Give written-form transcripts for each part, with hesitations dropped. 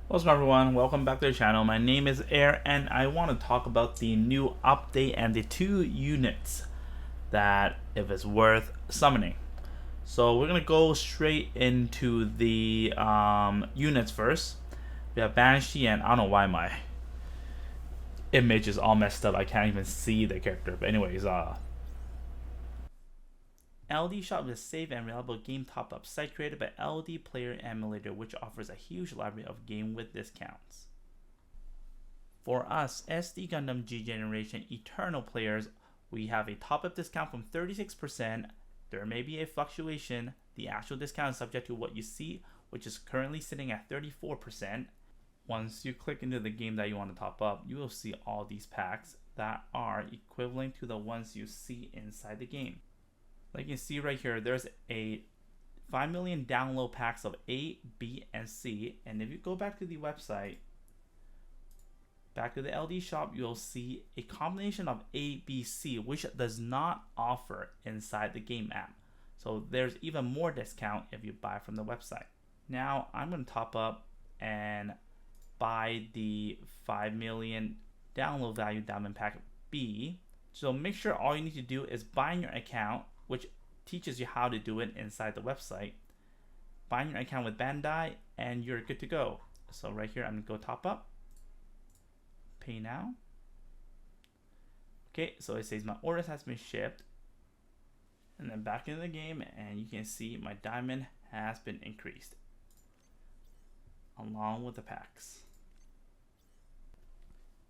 What's up everyone, welcome back to the channel. My name is Air and I want to talk about the new update and the two units that if it's worth summoning. So we're going to go straight into the units first. We have Banshee and I don't know why my image is all messed up. I can't even see the character. But anyways, LD Shop is a safe and reliable game top-up site created by LD Player Emulator, which offers a huge library of game with discounts. For us, SD Gundam G Generation Eternal players, we have a top-up discount from 36%. There may be a fluctuation. The actual discount is subject to what you see, which is currently sitting at 34%. Once you click into the game that you want to top up, you will see all these packs that are equivalent to the ones you see inside the game. Like you can see right here, there's a 5 million download packs of A, B, and C. And if you go back to the website, back to the LD shop, you'll see a combination of A, B, C, which does not offer inside the game app. So there's even more discount if you buy from the website. Now I'm going to top up and buy the 5 million download value diamond pack B. So make sure all you need to do is bind your account, which teaches you how to do it inside the website. Bind your account with Bandai and you're good to go. So right here, I'm gonna go top up, pay now. Okay, so it says my order has been shipped. And then back into the game and you can see my diamond has been increased along with the packs.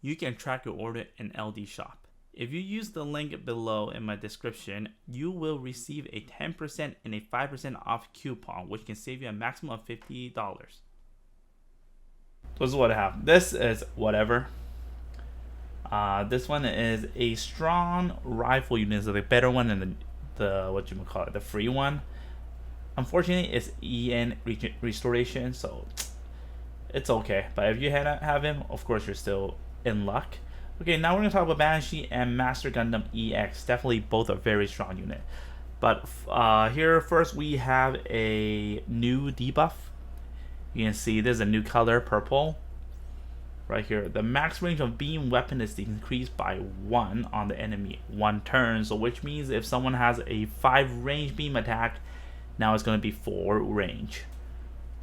You can track your order in LD shop. If you use the link below in my description, you will receive a 10% and a 5% off coupon, which can save you a maximum of $50. This is what I have. This is whatever. This one is a strong rifle unit, so the better one than the what you call it, the free one. Unfortunately, it's EN restoration, so it's okay. But if you have him, of course, you're still in luck. Okay, now we're going to talk about Banshee and Master Gundam EX. Definitely both are very strong unit. But here first we have a new debuff. You can see there's a new color, purple. Right here. The max range of beam weapon is increased by 1 on the enemy 1 turn. So which means if someone has a 5 range beam attack, now it's going to be 4 range.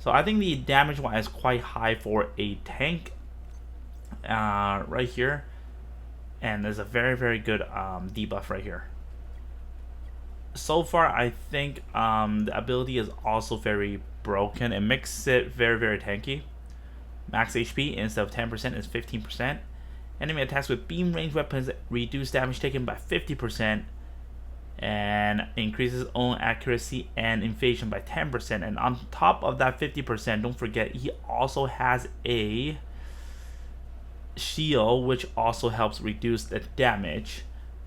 So I think the damage wise is quite high for a tank. Right here. And there's a very good debuff right here. So far I think the ability is also very broken. It makes it very tanky. Max HP instead of 10% is 15%. Enemy attacks with beam range weapons reduce damage taken by 50%. And increases own accuracy and evasion by 10%. And on top of that 50%, don't forget he also has a shield, which also helps reduce the damage.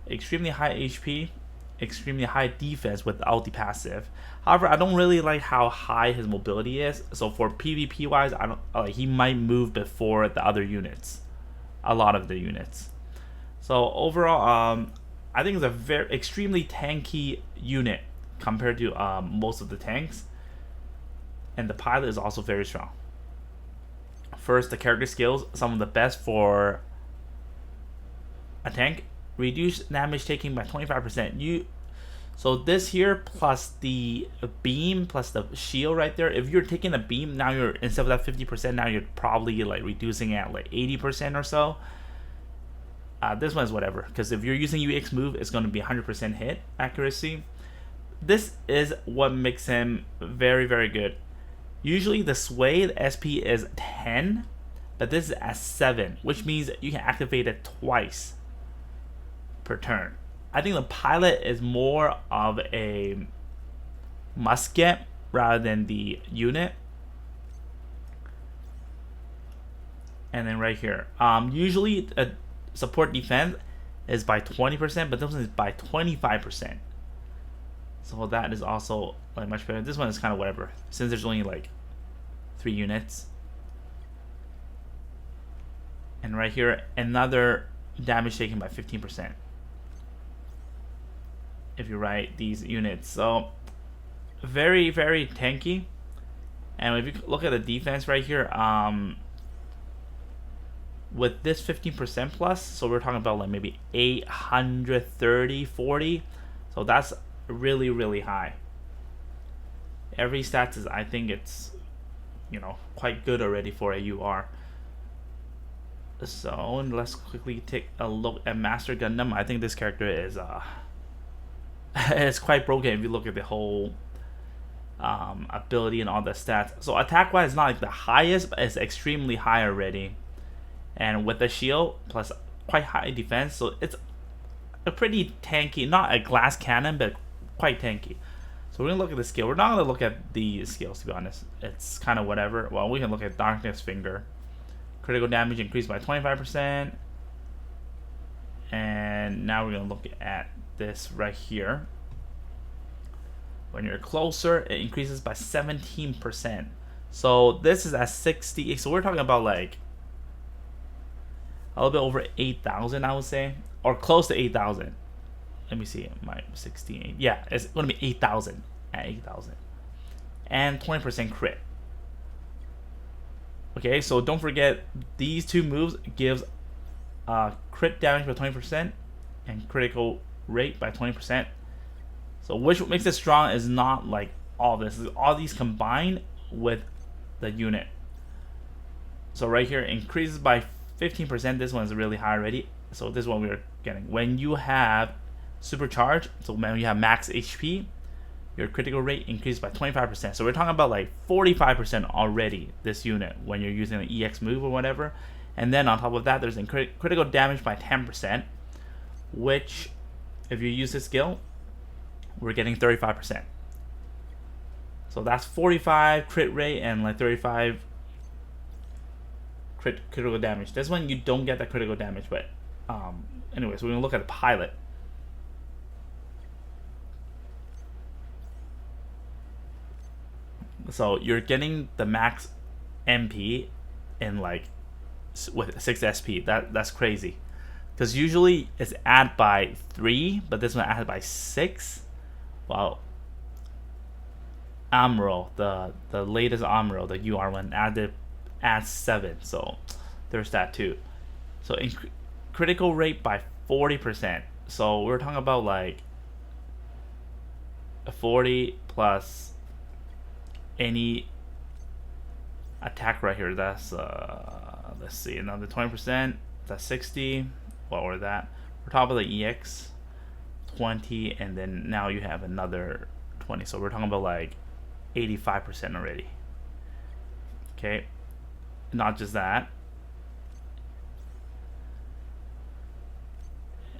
Extremely high HP, extremely high defense without the passive. However, I don't really like how high his mobility is. So for PvP wise, I don't he might move before the other units, a lot of the units. So overall, I think it's a very extremely tanky unit compared to most of the tanks, and the pilot is also very strong. First, the character skills, some of the best for a tank. Reduce damage taken by 25%. So this here plus the beam plus the shield right there. If you're taking a beam, now you're instead of that 50%, now you're probably like reducing it at like 80% or so. This one is whatever, because if you're using UX move, it's going to be 100% hit accuracy. This is what makes him very good. Usually the sway, the SP is 10, but this is at 7, which means you can activate it twice per turn. I think the pilot is more of a musket rather than the unit. And then right here, usually a support defense is by 20%, but this one is by 25%. So that is also like much better. This one is kind of whatever, since there's only like 3 units. And right here, another damage taken by 15% if you write these units. So very tanky. And if you look at the defense right here, with this 15% plus, so we're talking about like maybe 830, 40. So that's really, really high. Every stats is, I think it's, you know, quite good already for a UR. So let's quickly take a look at Master Gundam. I think this character is it's quite broken if you look at the whole ability and all the stats. So attack wise, not like the highest, but it's extremely high already. And with the shield plus quite high defense, so it's a pretty tanky, not a glass cannon, but quite tanky. So we're gonna look at the skill. We're not gonna look at the skills, to be honest. It's kind of whatever. Well, we can look at Darkness Finger. Critical damage increased by 25%. And now we're gonna look at this right here. When you're closer, it increases by 17%. So this is at 60. So we're talking about like a little bit over 8,000, I would say, or close to 8,000. Let me see, my 16. Yeah, it's gonna be 8,000 at 8,000, and 20% crit. Okay, so don't forget these two moves gives crit damage by 20% and critical rate by 20%. So which makes it strong is not like all this. Is all these combined with the unit. So right here increases by 15%. This one is really high already. So this is what we're getting. When you have supercharge, so when you have max HP, your critical rate increases by 25%. So we're talking about like 45% already this unit when you're using an EX move or whatever. And then on top of that, there's critical damage by 10%, which if you use this skill, we're getting 35%. So that's 45 crit rate and like 35 critical damage. This one you don't get that critical damage, but anyways, we're gonna look at the pilot. So you're getting the max MP in like with 6 SP. That's crazy, because usually it's added by 3, but this one added by 6. Well, Amro, the latest Amro, the UR one, adds 7. So there's that too. So critical rate by 40%. So we're talking about like a 40 plus any attack right here. That's let's see, another 20%. That's 60. What were that? We're talking about the EX 20, and then now you have another 20. So we're talking about like 85% already. Okay, not just that.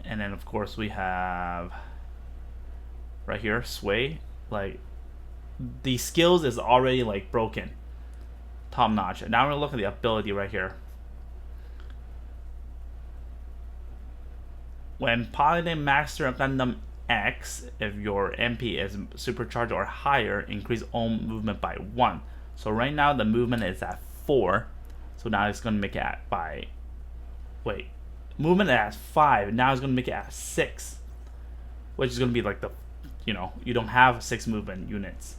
And then of course we have right here sway. Like the skills is already like broken, top notch. Now we're gonna look at the ability right here. When piloting Master Gundam X, if your MP is supercharged or higher, increase own movement by 1. So right now the movement is at 4. So now it's gonna make it at by movement at 5. Now it's gonna make it at 6, which is gonna be like the, you know, you don't have 6 movement units.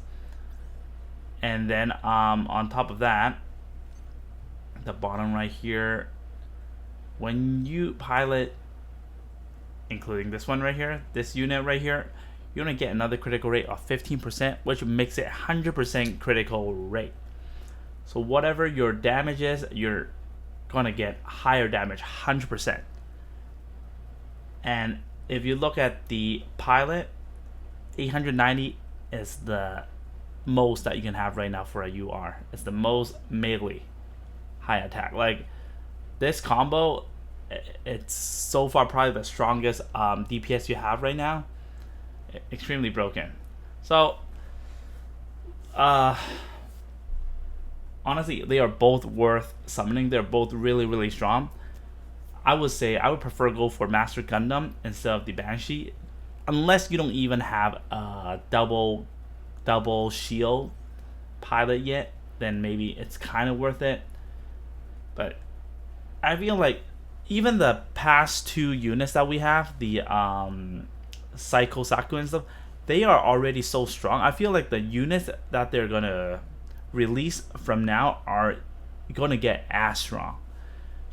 And then on top of that, the bottom right here, when you pilot, including this one right here, this unit right here, you're gonna get another critical rate of 15%, which makes it 100% critical rate. So whatever your damage is, you're gonna get higher damage, 100%. And if you look at the pilot, 890 is the most that you can have right now for a UR. It's the most melee high attack. Like this combo, it's so far probably the strongest DPS you have right now. Extremely broken. So honestly, they are both worth summoning. They're both really, really strong. I would say I would prefer go for Master Gundam instead of the Banshee, unless you don't even have a double shield pilot yet. Then maybe it's kind of worth it. But I feel like even the past 2 units that we have, the Psycho Saku and stuff, they are already so strong. I feel like the units that they're gonna release from now are gonna get as strong.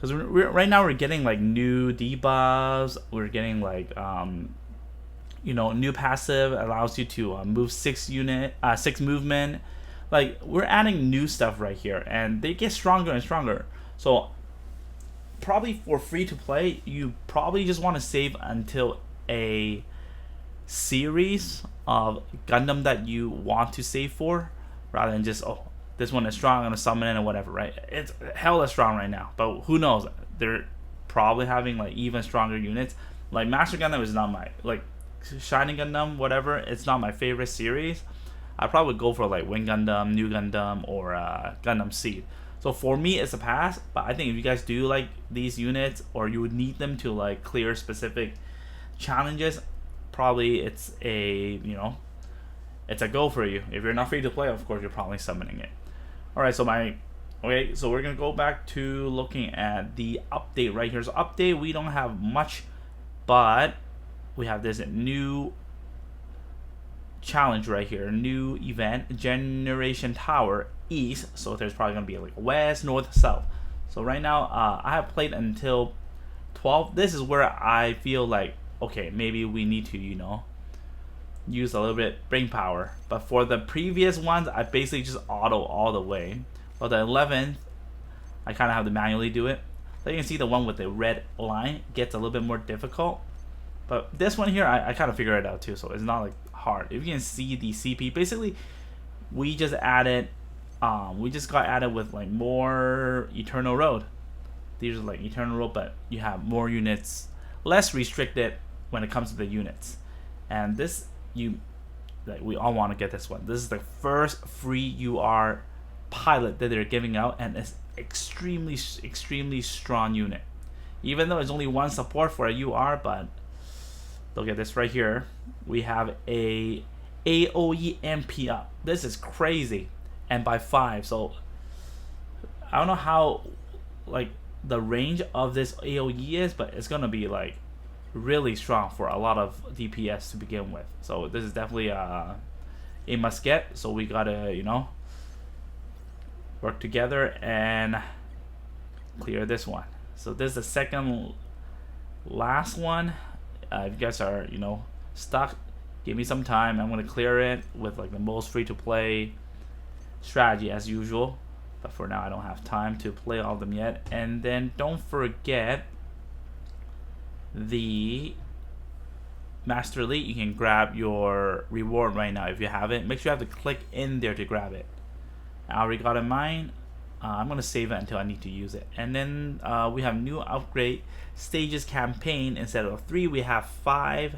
because right now we're getting like new debuffs. We're getting like you know, new passive allows you to move 6 movement. Like, we're adding new stuff right here, and they get stronger and stronger. So probably for free to play, you probably just want to save until a series of Gundam that you want to save for, rather than just, oh, this one is strong, I'm gonna summon it or whatever, right? It's hella strong right now, but who knows? They're probably having like even stronger units. Like Master Gundam is not my, like, Shining Gundam, whatever, it's not my favorite series. I'd probably go for like Wing Gundam, New Gundam, or Gundam Seed. So for me, it's a pass. But I think if you guys do like these units, or you would need them to like clear specific challenges, probably it's a, you know, it's a go for you. If you're not free to play, of course, you're probably summoning it. All right, so so we're gonna go back to looking at the update right here. So update, we don't have much, but we have this new challenge right here, new event, Generation Tower East. So there's probably gonna be like West, North, South. So right now, I have played until 12. This is where I feel like, okay, maybe we need to, you know, use a little bit brain power. But for the previous ones, I basically just auto all the way. But the 11th, I kind of have to manually do it. So you can see the one with the red line gets a little bit more difficult. But this one here, I kind of figure it out too, so it's not like hard. If you can see the CP, basically, we just added, we just got added with like more Eternal Road. These are like Eternal Road, but you have more units, less restricted when it comes to the units. And this, like, we all want to get this one. This is the first free UR pilot that they're giving out, and it's extremely strong unit. Even though it's only one support for a UR, but look at this right here. We have a AOE MP up. This is crazy, and by 5. So I don't know how like the range of this AOE is, but it's gonna be like really strong for a lot of DPS to begin with. So this is definitely a must get. So we gotta, you know, work together and clear this one. So this is the second last one. If you guys are, you know, stuck, give me some time. I'm gonna clear it with like the most free to play strategy as usual. But for now, I don't have time to play all of them yet. And then don't forget the Master Elite. You can grab your reward right now if you have it. Make sure you have to click in there to grab it. I already got it mine. I'm gonna save it until I need to use it. And then we have new upgrade stages campaign. Instead of 3, we have 5.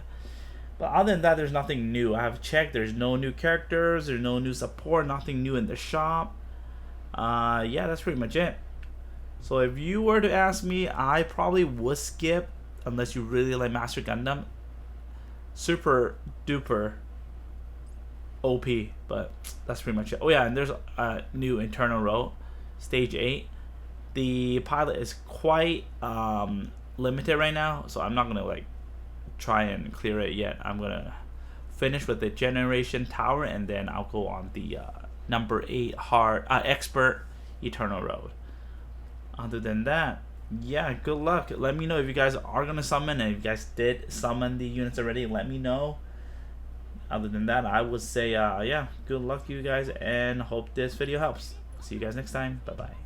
But other than that, there's nothing new. I have checked. There's no new characters. There's no new support. Nothing new in the shop. Yeah, that's pretty much it. So if you were to ask me, I probably would skip unless you really like Master Gundam. Super duper OP, but that's pretty much it. Oh yeah, and there's a new internal road, stage 8. The pilot is quite limited right now, so I'm not gonna like try and clear it yet. I'm gonna finish with the Generation Tower, and then I'll go on the number 8 hard expert Eternal Road. Other than that, yeah, good luck. Let me know if you guys are gonna summon, and if you guys did summon the units already, let me know. Other than that, I would say yeah, good luck to you guys, and hope this video helps. See you guys next time. Bye bye.